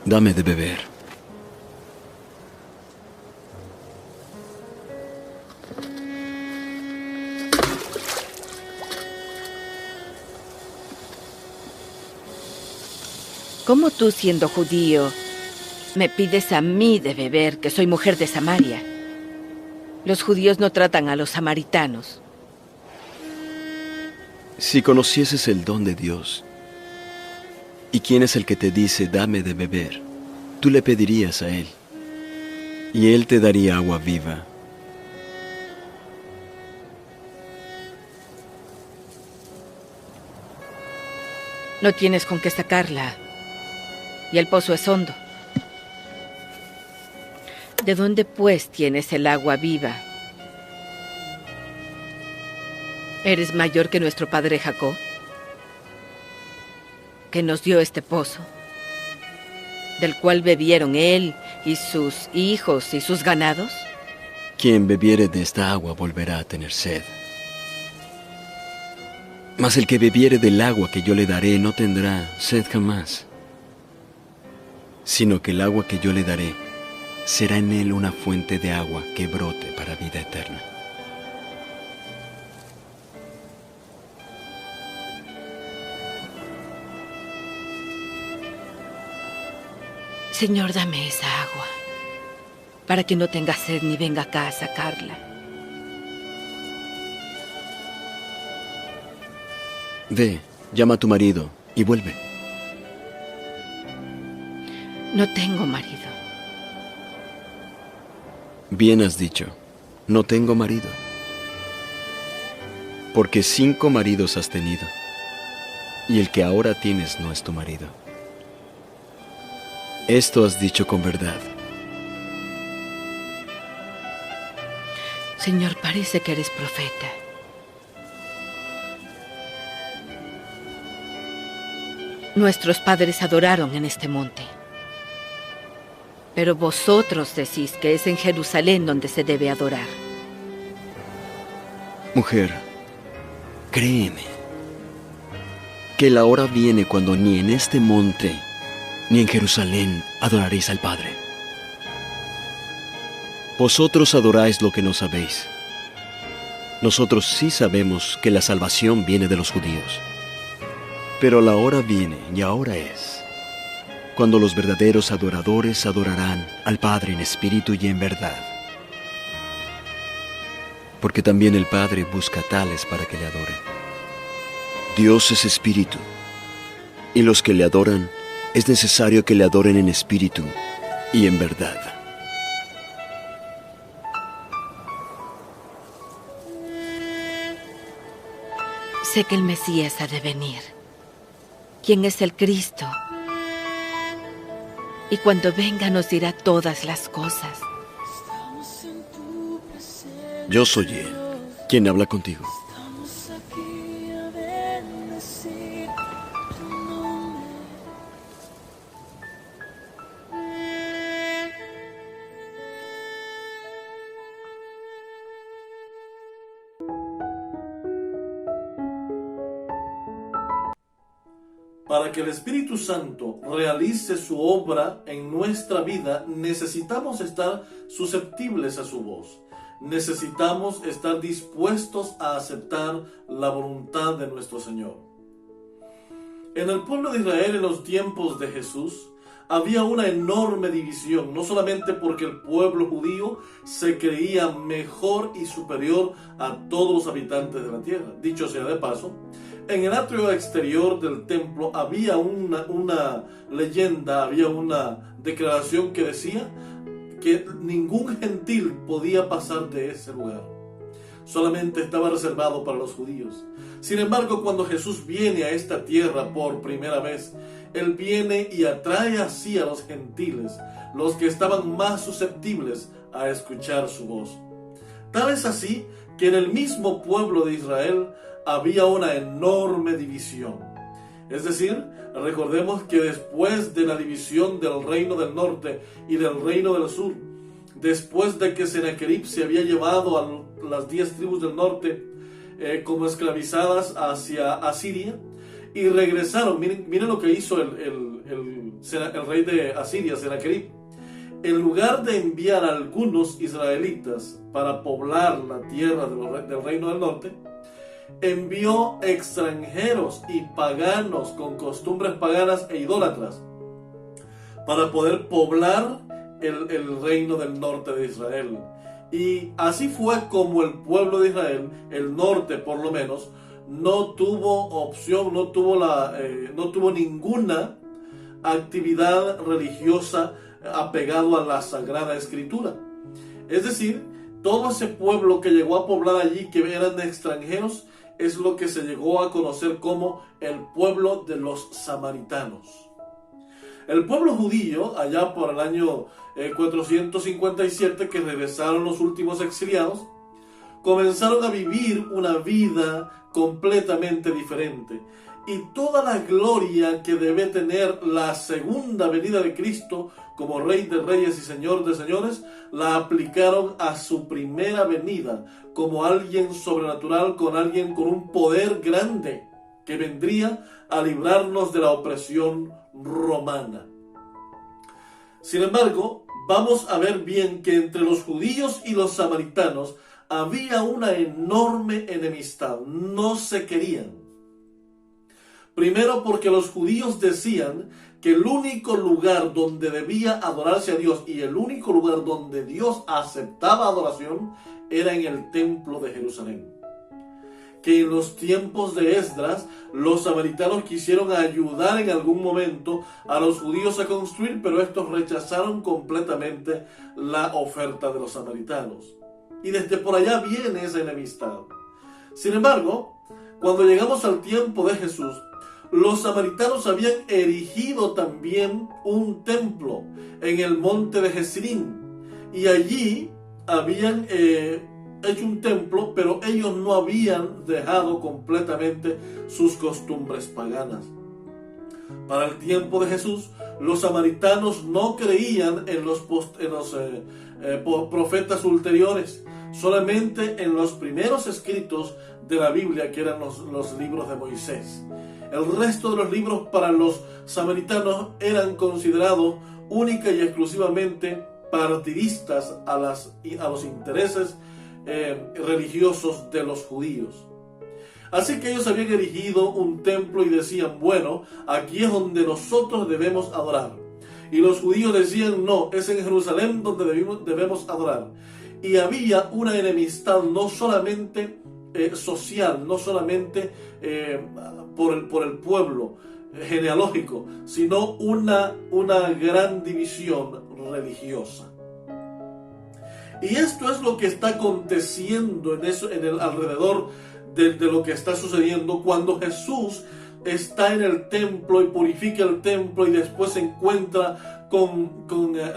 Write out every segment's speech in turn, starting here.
Dame de beber. ¿Cómo tú, siendo judío, me pides a mí de beber, que soy mujer de Samaria? Los judíos no tratan a los samaritanos. Si conocieses el don de Dios, ¿y quién es el que te dice, dame de beber? Tú le pedirías a Él, y Él te daría agua viva. No tienes con qué sacarla, y el pozo es hondo. ¿De dónde, pues, tienes el agua viva? ¿Eres mayor que nuestro padre Jacob, que nos dio este pozo, del cual bebieron él y sus hijos y sus ganados? Quien bebiere de esta agua volverá a tener sed. Mas el que bebiere del agua que yo le daré no tendrá sed jamás, sino que el agua que yo le daré será en él una fuente de agua que brote para vida eterna. Señor, dame esa agua, para que no tenga sed ni venga acá a sacarla. Ve, llama a tu marido y vuelve. No tengo marido. Bien has dicho, no tengo marido. Porque 5 maridos has tenido, y el que ahora tienes no es tu marido. Esto has dicho con verdad. Señor, parece que eres profeta. Nuestros padres adoraron en este monte, pero vosotros decís que es en Jerusalén donde se debe adorar. Mujer, créeme, que la hora viene cuando ni en este monte ni en Jerusalén adoraréis al Padre. Vosotros adoráis lo que no sabéis. Nosotros sí sabemos que la salvación viene de los judíos. Pero la hora viene, y ahora es, cuando los verdaderos adoradores adorarán al Padre en espíritu y en verdad. Porque también el Padre busca tales para que le adoren. Dios es espíritu, y los que le adoran es necesario que le adoren en espíritu y en verdad. Sé que el Mesías ha de venir. ¿Quién es el Cristo? Y cuando venga nos dirá todas las cosas. Yo soy Él, quien habla contigo. Para que el Espíritu Santo realice su obra en nuestra vida, necesitamos estar susceptibles a su voz. Necesitamos estar dispuestos a aceptar la voluntad de nuestro Señor. En el pueblo de Israel, en los tiempos de Jesús, había una enorme división, no solamente porque el pueblo judío se creía mejor y superior a todos los habitantes de la tierra. Dicho sea de paso, en el atrio exterior del templo había una leyenda, había una declaración que decía que ningún gentil podía pasar de ese lugar. Solamente estaba reservado para los judíos. Sin embargo, cuando Jesús viene a esta tierra por primera vez, Él viene y atrae así a los gentiles, los que estaban más susceptibles a escuchar su voz. Tal es así que en el mismo pueblo de Israel había una enorme división. Es decir, recordemos que después de la división del reino del norte y del reino del sur, después de que Sennacherib se había llevado a las 10 tribus del norte como esclavizadas hacia Asiria, y regresaron, miren lo que hizo el el rey de Asiria, Sennacherib, en lugar de enviar a algunos israelitas para poblar la tierra del reino del norte, envió extranjeros y paganos con costumbres paganas e idólatras para poder poblar el reino del norte de Israel. Y así fue como el pueblo de Israel, el norte por lo menos, no tuvo opción, no tuvo ninguna actividad religiosa apegado a la Sagrada Escritura. Es decir, todo ese pueblo que llegó a poblar allí, que eran extranjeros, es lo que se llegó a conocer como el pueblo de los samaritanos. El pueblo judío, allá por el año 457, que regresaron los últimos exiliados, comenzaron a vivir una vida completamente diferente. Y toda la gloria que debe tener la segunda venida de Cristo como Rey de Reyes y Señor de Señores, la aplicaron a su primera venida como alguien sobrenatural, con alguien con un poder grande que vendría a librarnos de la opresión romana. Sin embargo, vamos a ver bien que entre los judíos y los samaritanos había una enorme enemistad, no se querían. Primero porque los judíos decían que el único lugar donde debía adorarse a Dios y el único lugar donde Dios aceptaba adoración era en el templo de Jerusalén. Que en los tiempos de Esdras, los samaritanos quisieron ayudar en algún momento a los judíos a construir, pero estos rechazaron completamente la oferta de los samaritanos. Y desde por allá viene esa enemistad. Sin embargo, cuando llegamos al tiempo de Jesús, los samaritanos habían erigido también un templo en el monte de Gerizim, y allí habían hecho un templo, pero ellos no habían dejado completamente sus costumbres paganas. Para el tiempo de Jesús, los samaritanos no creían en los profetas ulteriores, solamente en los primeros escritos de la Biblia, que eran los libros de Moisés. El resto de los libros para los samaritanos eran considerados única y exclusivamente partidistas a los intereses religiosos de los judíos. Así que ellos habían erigido un templo y decían, bueno, aquí es donde nosotros debemos adorar. Y los judíos decían, no, es en Jerusalén donde debemos adorar. Y había una enemistad no solamente social, no solamente por el pueblo genealógico, sino una gran división religiosa. Y esto es lo que está aconteciendo en el alrededor de lo que está sucediendo cuando Jesús está en el templo y purifica el templo y después se encuentra con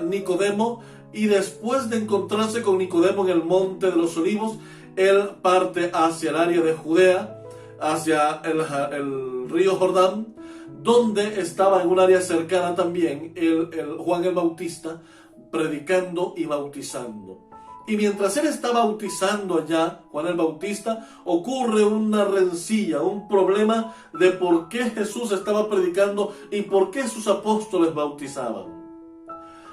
Nicodemo, y después de encontrarse con Nicodemo en el monte de los Olivos, él parte hacia el área de Judea, hacia el río Jordán, donde estaba en un área cercana también el Juan el Bautista, predicando y bautizando. Y mientras él está bautizando allá, Juan el Bautista, ocurre una rencilla, un problema de por qué Jesús estaba predicando y por qué sus apóstoles bautizaban.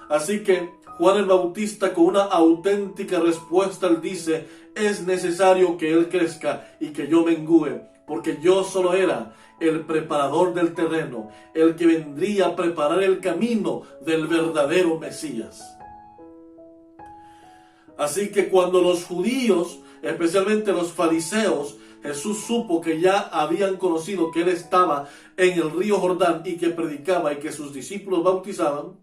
Así que Juan el Bautista, con una auténtica respuesta, él dice, es necesario que él crezca y que yo mengüe, porque yo solo era el preparador del terreno, el que vendría a preparar el camino del verdadero Mesías. Así que cuando los judíos, especialmente los fariseos, Jesús supo que ya habían conocido que él estaba en el río Jordán y que predicaba y que sus discípulos bautizaban,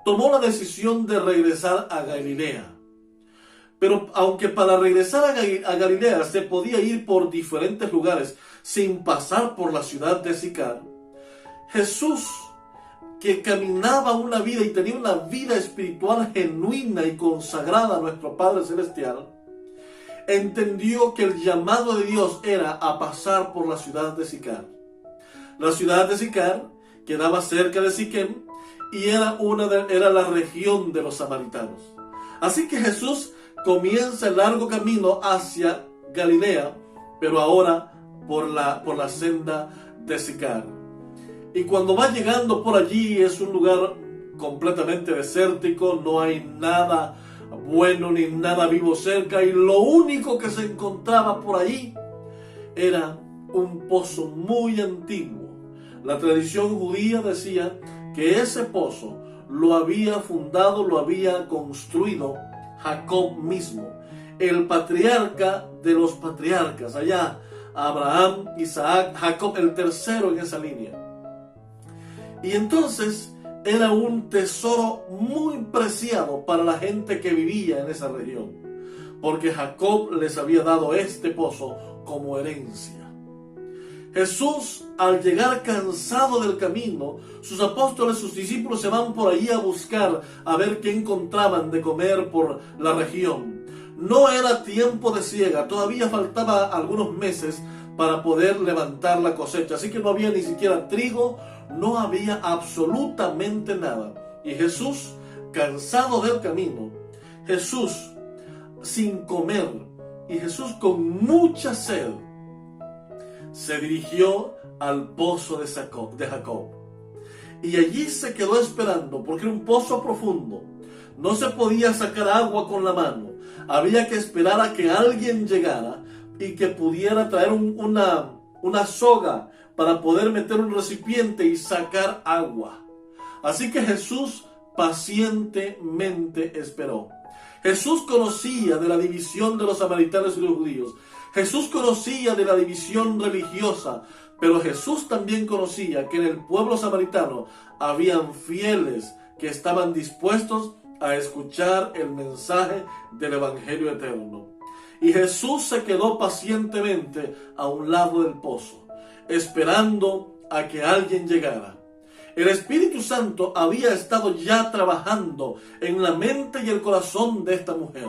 tomó la decisión de regresar a Galilea. Pero aunque para regresar a Galilea se podía ir por diferentes lugares sin pasar por la ciudad de Sicar, Jesús, que caminaba una vida y tenía una vida espiritual genuina y consagrada a nuestro Padre Celestial, entendió que el llamado de Dios era a pasar por la ciudad de Sicar. La ciudad de Sicar quedaba cerca de Siquem y era la región de los samaritanos. Así que Jesús comienza el largo camino hacia Galilea, pero ahora por la senda de Sicar. Y cuando va llegando por allí es un lugar completamente desértico, no hay nada bueno ni nada vivo cerca, y lo único que se encontraba por ahí era un pozo muy antiguo. La tradición judía decía que ese pozo lo había fundado, lo había construido Jacob mismo, el patriarca de los patriarcas, allá Abraham, Isaac, Jacob, el tercero en esa línea. Y entonces era un tesoro muy preciado para la gente que vivía en esa región, porque Jacob les había dado este pozo como herencia. Jesús, al llegar cansado del camino, sus apóstoles, sus discípulos se van por allí a buscar, a ver qué encontraban de comer por la región. No era tiempo de siega, todavía faltaba algunos meses para poder levantar la cosecha, así que no había ni siquiera trigo, no había absolutamente nada. Y Jesús, cansado del camino, Jesús sin comer y Jesús con mucha sed, se dirigió al pozo de Jacob. Y allí se quedó esperando, porque era un pozo profundo. No se podía sacar agua con la mano. Había que esperar a que alguien llegara y que pudiera traer una soga para poder meter un recipiente y sacar agua. Así que Jesús pacientemente esperó. Jesús conocía de la división de los samaritanos y los judíos. Jesús conocía de la división religiosa, pero Jesús también conocía que en el pueblo samaritano habían fieles que estaban dispuestos a escuchar el mensaje del Evangelio eterno. Y Jesús se quedó pacientemente a un lado del pozo, esperando a que alguien llegara. El Espíritu Santo había estado ya trabajando en la mente y el corazón de esta mujer.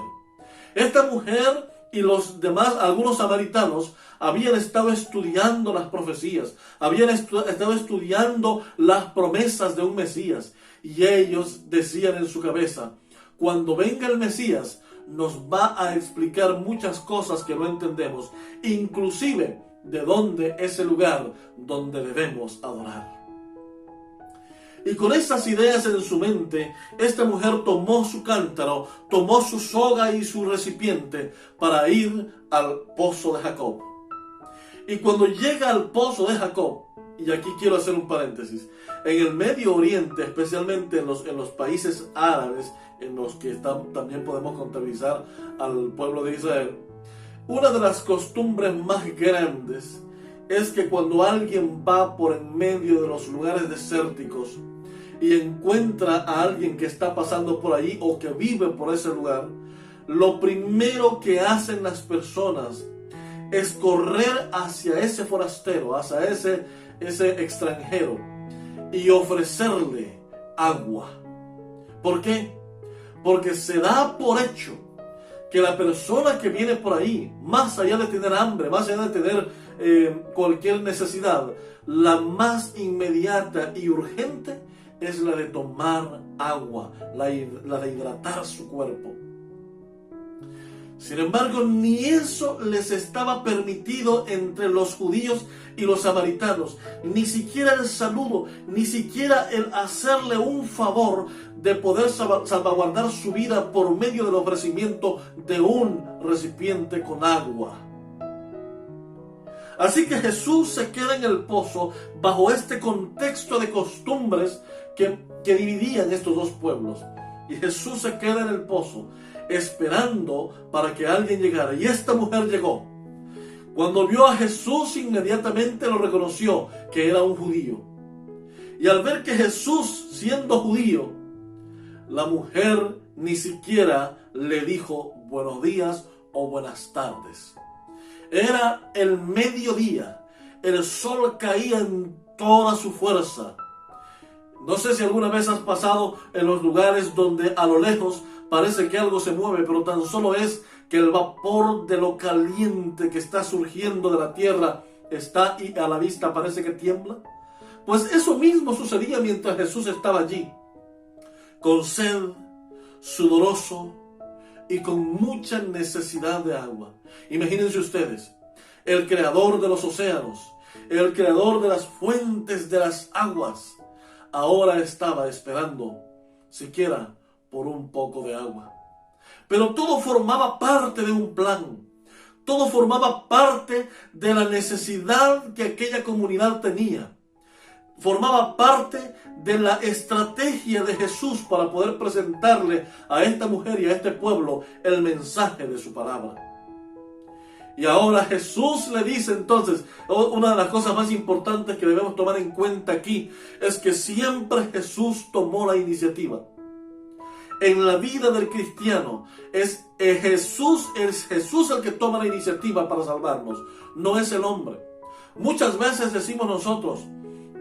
Esta mujer y los demás, algunos samaritanos, habían estado estudiando las profecías, habían estado estudiando las promesas de un Mesías. Y ellos decían en su cabeza, cuando venga el Mesías, nos va a explicar muchas cosas que no entendemos, inclusive de dónde es el lugar donde debemos adorar. Y con esas ideas en su mente, esta mujer tomó su cántaro, tomó su soga y su recipiente para ir al pozo de Jacob. Y cuando llega al pozo de Jacob, y aquí quiero hacer un paréntesis, en el Medio Oriente, especialmente en los países árabes, en los que también podemos contabilizar al pueblo de Israel, una de las costumbres más grandes es que cuando alguien va por en medio de los lugares desérticos y encuentra a alguien que está pasando por allí o que vive por ese lugar, lo primero que hacen las personas es correr hacia ese forastero, hacia ese extranjero y ofrecerle agua. ¿Por qué? Porque se da por hecho que la persona que viene por ahí, más allá de tener hambre, más allá de tener cualquier necesidad, la más inmediata y urgente es la de tomar agua, la de hidratar su cuerpo. Sin embargo, ni eso les estaba permitido entre los judíos y los samaritanos, ni siquiera el saludo, ni siquiera el hacerle un favor de poder salvaguardar su vida por medio del ofrecimiento de un recipiente con agua. Así que Jesús se queda en el pozo bajo este contexto de costumbres que dividían estos dos pueblos. Y Jesús se queda en el pozo esperando para que alguien llegara. Y esta mujer llegó. Cuando vio a Jesús, inmediatamente lo reconoció que era un judío. Y al ver que Jesús, siendo judío, la mujer ni siquiera le dijo buenos días o buenas tardes. Era el mediodía, el sol caía en toda su fuerza. No sé si alguna vez has pasado en los lugares donde a lo lejos parece que algo se mueve, pero tan solo es que el vapor de lo caliente que está surgiendo de la tierra está y a la vista parece que tiembla. Pues eso mismo sucedía mientras Jesús estaba allí, con sed, sudoroso y con mucha necesidad de agua. Imagínense ustedes, el creador de los océanos, el creador de las fuentes de las aguas, ahora estaba esperando siquiera por un poco de agua. Pero todo formaba parte de un plan. Todo formaba parte de la necesidad que aquella comunidad tenía. Formaba parte de la estrategia de Jesús para poder presentarle a esta mujer y a este pueblo el mensaje de su palabra. Y ahora Jesús le dice entonces, una de las cosas más importantes que debemos tomar en cuenta aquí es que siempre Jesús tomó la iniciativa. En la vida del cristiano es Jesús el que toma la iniciativa para salvarnos, no es el hombre. Muchas veces decimos nosotros,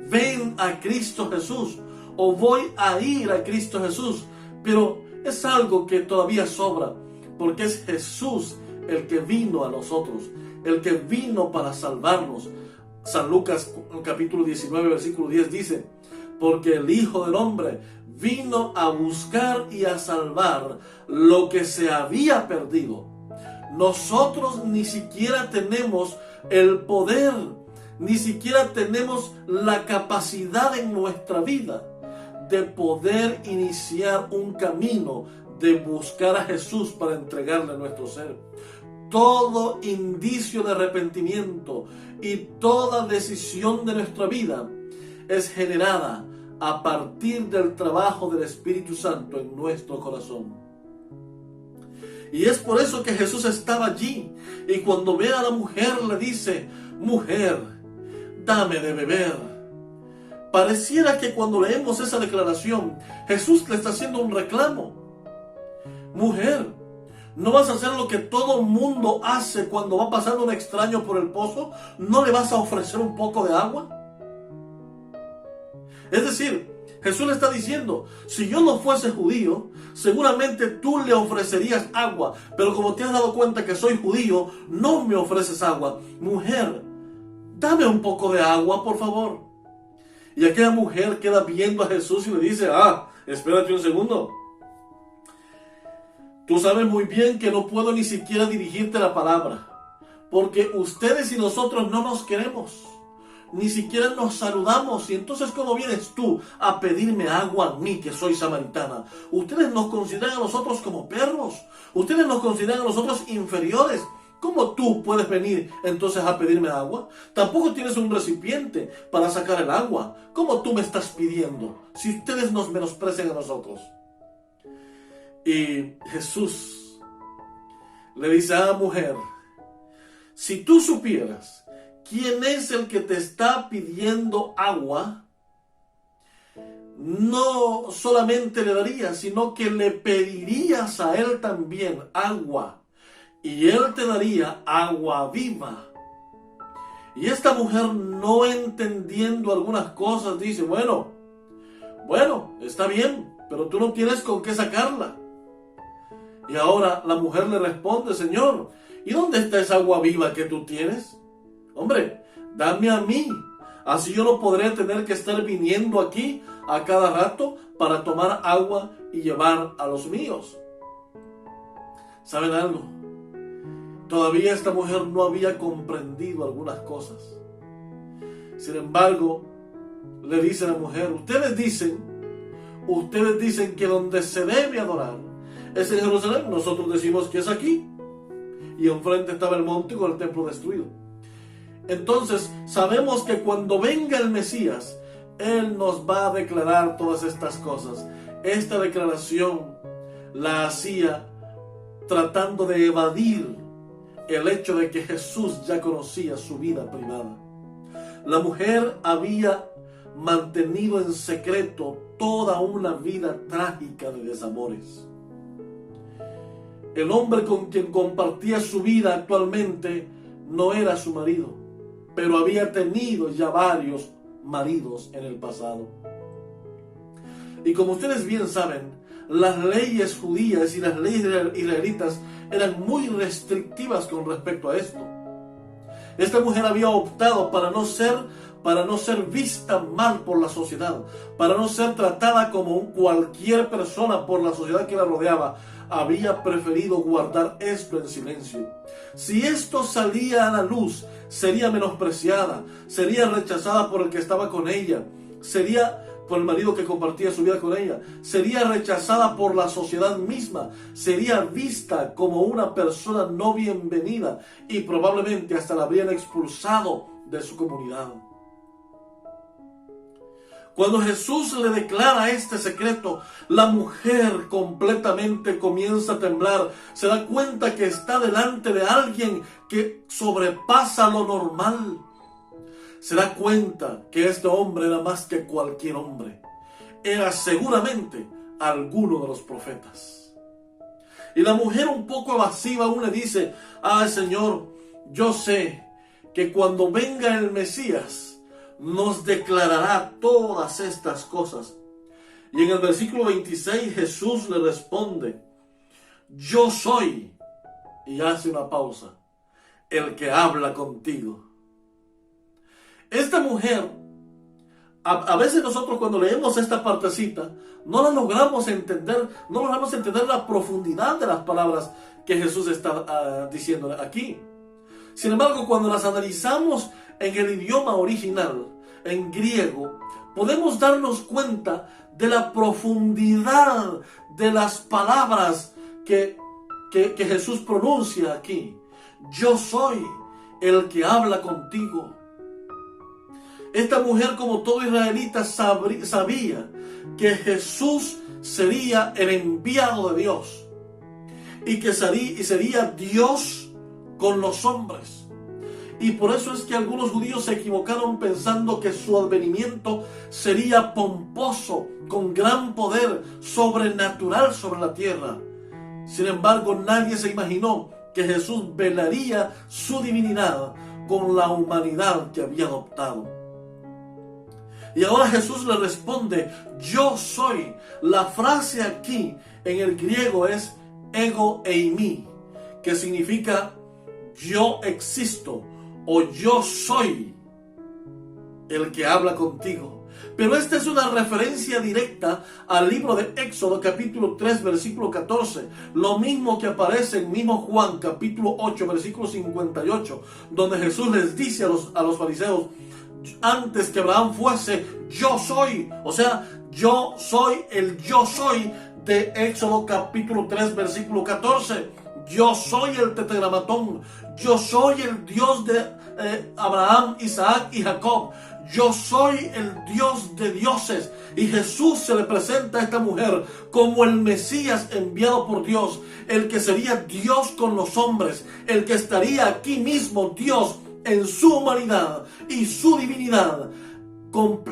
ven a Cristo Jesús o voy a ir a Cristo Jesús, pero es algo que todavía sobra, porque es Jesús el que vino a nosotros, el que vino para salvarnos. San Lucas capítulo 19 versículo 10 dice, porque el Hijo del Hombre vino a buscar y a salvar lo que se había perdido. Nosotros ni siquiera tenemos el poder, ni siquiera tenemos la capacidad en nuestra vida de poder iniciar un camino de buscar a Jesús para entregarle nuestro ser. Todo indicio de arrepentimiento y toda decisión de nuestra vida es generada a partir del trabajo del Espíritu Santo en nuestro corazón. Y es por eso que Jesús estaba allí, y cuando ve a la mujer le dice, mujer, dame de beber. Pareciera que cuando leemos esa declaración, Jesús le está haciendo un reclamo. Mujer, ¿no vas a hacer lo que todo el mundo hace cuando va pasando un extraño por el pozo? ¿No le vas a ofrecer un poco de agua? Es decir, Jesús le está diciendo, si yo no fuese judío, seguramente tú le ofrecerías agua, pero como te has dado cuenta que soy judío, no me ofreces agua. Mujer, dame un poco de agua, por favor. Y aquella mujer queda viendo a Jesús y le dice, espérate un segundo. Tú sabes muy bien que no puedo ni siquiera dirigirte la palabra, porque ustedes y nosotros no nos queremos. Ni siquiera nos saludamos. Y entonces, ¿cómo vienes tú a pedirme agua a mí, que soy samaritana? Ustedes nos consideran a nosotros como perros. Ustedes nos consideran a nosotros inferiores. ¿Cómo tú puedes venir entonces a pedirme agua? Tampoco tienes un recipiente para sacar el agua. ¿Cómo tú me estás pidiendo si ustedes nos menosprecian a nosotros? Y Jesús le dice a la mujer, si tú supieras quién es el que te está pidiendo agua, no solamente le darías, sino que le pedirías a él también agua, y él te daría agua viva. Y esta mujer, no entendiendo algunas cosas, dice, bueno, está bien, pero tú no tienes con qué sacarla. Y ahora la mujer le responde, Señor, ¿y dónde está esa agua viva que tú tienes? Hombre, dame a mí, así yo no podré tener que estar viniendo aquí a cada rato para tomar agua y llevar a los míos. ¿Saben algo? Todavía esta mujer no había comprendido algunas cosas. Sin embargo, le dice a la mujer, ustedes dicen que donde se debe adorar es en Jerusalén. Nosotros decimos que es aquí. Y enfrente estaba el monte con el templo destruido. Entonces sabemos que cuando venga el Mesías, Él nos va a declarar todas estas cosas. Esta declaración la hacía tratando de evadir el hecho de que Jesús ya conocía su vida privada. La mujer había mantenido en secreto toda una vida trágica de desamores. El hombre con quien compartía su vida actualmente no era su marido, pero había tenido ya varios maridos en el pasado. Y como ustedes bien saben, las leyes judías y las leyes israelitas eran muy restrictivas con respecto a esto. Esta mujer había optado para no ser para no ser vista mal por la sociedad, para no ser tratada como cualquier persona por la sociedad que la rodeaba, había preferido guardar esto en silencio. Si esto salía a la luz, sería menospreciada, sería rechazada por el que estaba con ella, sería por el marido que compartía su vida con ella, sería rechazada por la sociedad misma, sería vista como una persona no bienvenida y probablemente hasta la habrían expulsado de su comunidad. Cuando Jesús le declara este secreto, la mujer completamente comienza a temblar. Se da cuenta que está delante de alguien que sobrepasa lo normal. Se da cuenta que este hombre era más que cualquier hombre. Era seguramente alguno de los profetas. Y la mujer, un poco evasiva, aún le dice: "Ay, Señor, yo sé que cuando venga el Mesías nos declarará todas estas cosas". Y en el versículo 26 Jesús le responde: "Yo soy", y hace una pausa, "el que habla contigo". Esta mujer, a veces nosotros cuando leemos esta partecita, no logramos entender la profundidad de las palabras que Jesús está diciendo aquí. Sin embargo, cuando las analizamos en el idioma original, en griego, podemos darnos cuenta de la profundidad de las palabras que Jesús pronuncia aquí. Yo soy el que habla contigo. Esta mujer, como todo israelita, sabía que Jesús sería el enviado de Dios y que sería Dios con los hombres. Y por eso es que algunos judíos se equivocaron pensando que su advenimiento sería pomposo, con gran poder sobrenatural sobre la tierra. Sin embargo, nadie se imaginó que Jesús velaría su divinidad con la humanidad que había adoptado. Y ahora Jesús le responde: yo soy. La frase aquí en el griego es ego eimi, que significa yo existo o yo soy el que habla contigo. Pero esta es una referencia directa al libro de Éxodo capítulo 3 versículo 14, lo mismo que aparece en mismo Juan capítulo 8 versículo 58, donde Jesús les dice a los fariseos: antes que Abraham fuese, yo soy. O sea, yo soy el yo soy de Éxodo capítulo 3 versículo 14. Yo soy el tetragramatón. Yo soy el Dios de Abraham, Isaac y Jacob. Yo soy el Dios de dioses. Y Jesús se le presenta a esta mujer como el Mesías enviado por Dios, el que sería Dios con los hombres, el que estaría aquí mismo, Dios en su humanidad y su divinidad,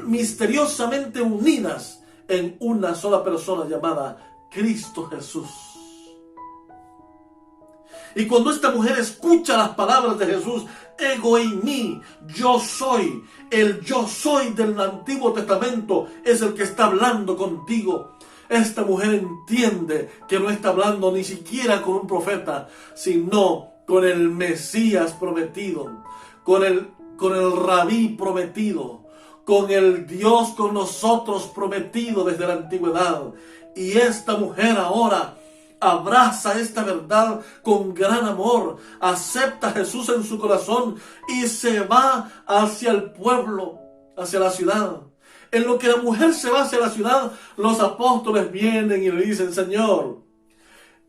misteriosamente unidas en una sola persona llamada Cristo Jesús. Y cuando esta mujer escucha las palabras de Jesús, ego eimi, yo soy, el yo soy del Antiguo Testamento es el que está hablando contigo. Esta mujer entiende que no está hablando ni siquiera con un profeta, sino con el Mesías prometido, con el Rabí prometido, con el Dios con nosotros prometido desde la antigüedad. Y esta mujer ahora abraza esta verdad con gran amor, acepta a Jesús en su corazón y se va hacia el pueblo, hacia la ciudad. En lo que la mujer se va hacia la ciudad, los apóstoles vienen y le dicen: Señor,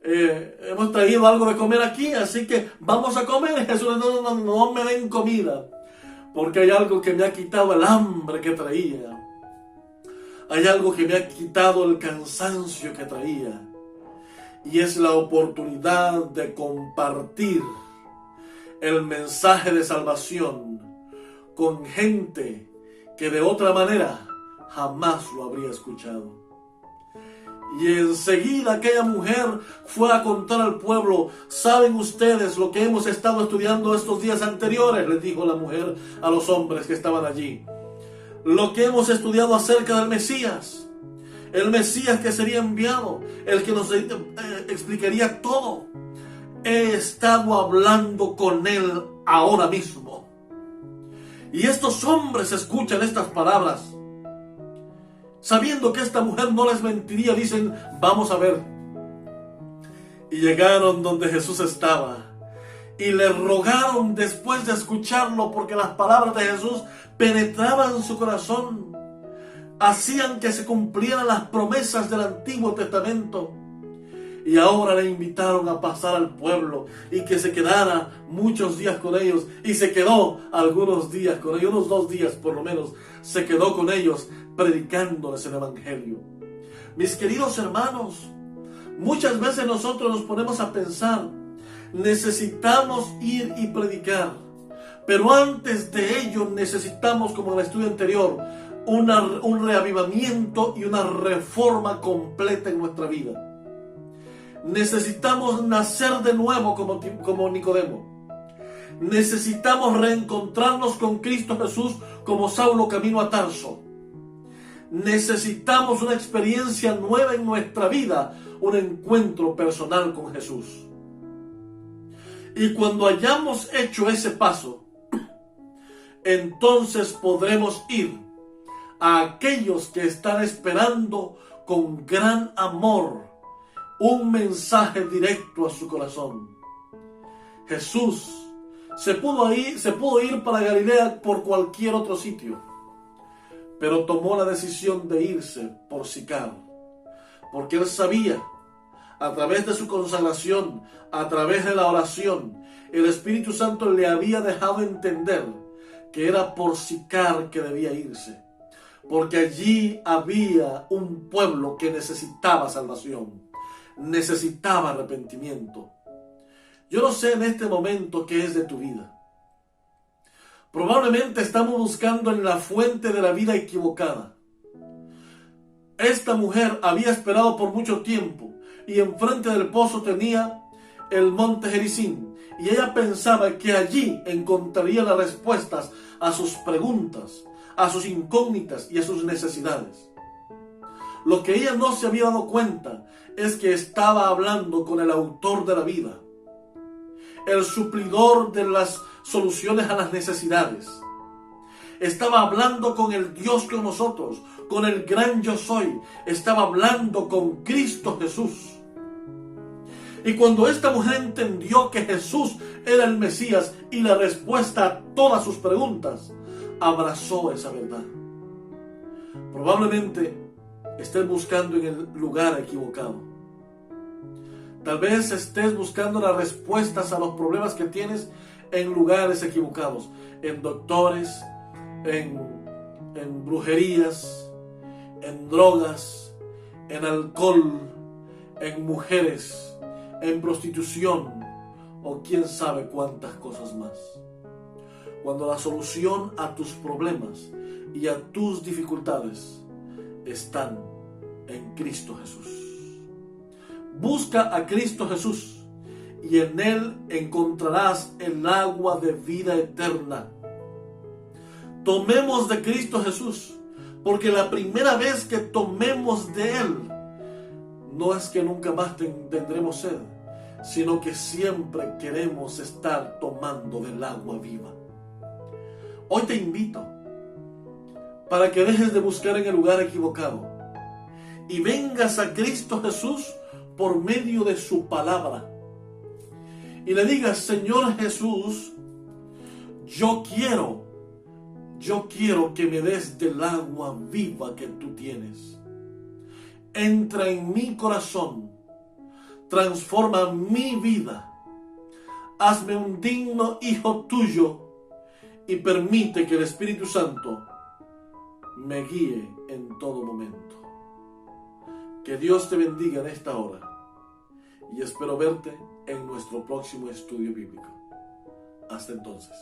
hemos traído algo de comer aquí, así que vamos a comer. Y Jesús: no me den comida, porque hay algo que me ha quitado el hambre que traía. Hay algo que me ha quitado el cansancio que traía. Y es la oportunidad de compartir el mensaje de salvación con gente que de otra manera jamás lo habría escuchado. Y enseguida aquella mujer fue a contar al pueblo: ¿saben ustedes lo que hemos estado estudiando estos días anteriores? Les dijo la mujer a los hombres que estaban allí. Lo que hemos estudiado acerca del Mesías. El Mesías que sería enviado, el que nos explicaría todo. He estado hablando con él ahora mismo. Y estos hombres escuchan estas palabras. Sabiendo que esta mujer no les mentiría, dicen, vamos a ver. Y llegaron donde Jesús estaba. Y le rogaron después de escucharlo, porque las palabras de Jesús penetraban en su corazón. Hacían que se cumplieran las promesas del Antiguo Testamento. Y ahora le invitaron a pasar al pueblo y que se quedara muchos días con ellos. Y se quedó algunos días con ellos, unos 2 días por lo menos, se quedó con ellos predicándoles el Evangelio. Mis queridos hermanos, muchas veces nosotros nos ponemos a pensar, necesitamos ir y predicar. Pero antes de ello necesitamos, como en el estudio anterior, un reavivamiento y una reforma completa en nuestra vida. Necesitamos nacer de nuevo como Nicodemo. Necesitamos reencontrarnos con Cristo Jesús como Saulo camino a Tarso. Necesitamos una experiencia nueva en nuestra vida, un encuentro personal con Jesús. Y cuando hayamos hecho ese paso, entonces podremos ir a aquellos que están esperando con gran amor un mensaje directo a su corazón. Jesús se pudo ir para Galilea por cualquier otro sitio, pero tomó la decisión de irse por Sicar, porque él sabía, a través de su consagración, a través de la oración, el Espíritu Santo le había dejado entender que era por Sicar que debía irse, porque allí había un pueblo que necesitaba salvación, necesitaba arrepentimiento. Yo no sé en este momento qué es de tu vida. Probablemente estamos buscando en la fuente de la vida equivocada. Esta mujer había esperado por mucho tiempo y enfrente del pozo tenía el monte Gerizim, y ella pensaba que allí encontraría las respuestas a sus preguntas, a sus incógnitas y a sus necesidades. Lo que ella no se había dado cuenta es que estaba hablando con el autor de la vida, el suplidor de las soluciones a las necesidades. Estaba hablando con el Dios con nosotros, con el gran yo soy. Estaba hablando con Cristo Jesús. Y cuando esta mujer entendió que Jesús era el Mesías y la respuesta a todas sus preguntas, abrazó esa verdad. Probablemente estés buscando en el lugar equivocado. Tal vez estés buscando las respuestas a los problemas que tienes en lugares equivocados, en doctores, en brujerías, en drogas, en alcohol, en mujeres, en prostitución o quién sabe cuántas cosas más. Cuando la solución a tus problemas y a tus dificultades están en Cristo Jesús. Busca a Cristo Jesús y en Él encontrarás el agua de vida eterna. Tomemos de Cristo Jesús, porque la primera vez que tomemos de Él, no es que nunca más tendremos sed, sino que siempre queremos estar tomando del agua viva. Hoy te invito para que dejes de buscar en el lugar equivocado y vengas a Cristo Jesús por medio de su palabra y le digas: Señor Jesús, yo quiero que me des del agua viva que tú tienes. Entra en mi corazón, transforma mi vida, hazme un digno hijo tuyo y permite que el Espíritu Santo me guíe en todo momento. Que Dios te bendiga en esta hora y espero verte en nuestro próximo estudio bíblico. Hasta entonces.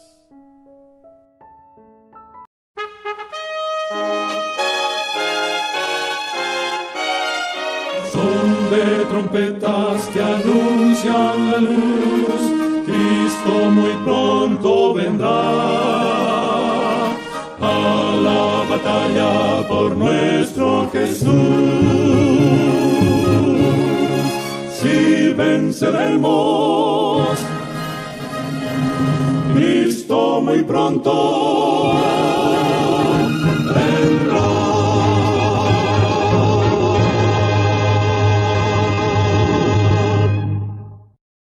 Son de trompetas que anuncian la luz, Cristo muy pronto vendrá a la batalla por nuestro Jesús. Si venceremos, Cristo Cristo muy pronto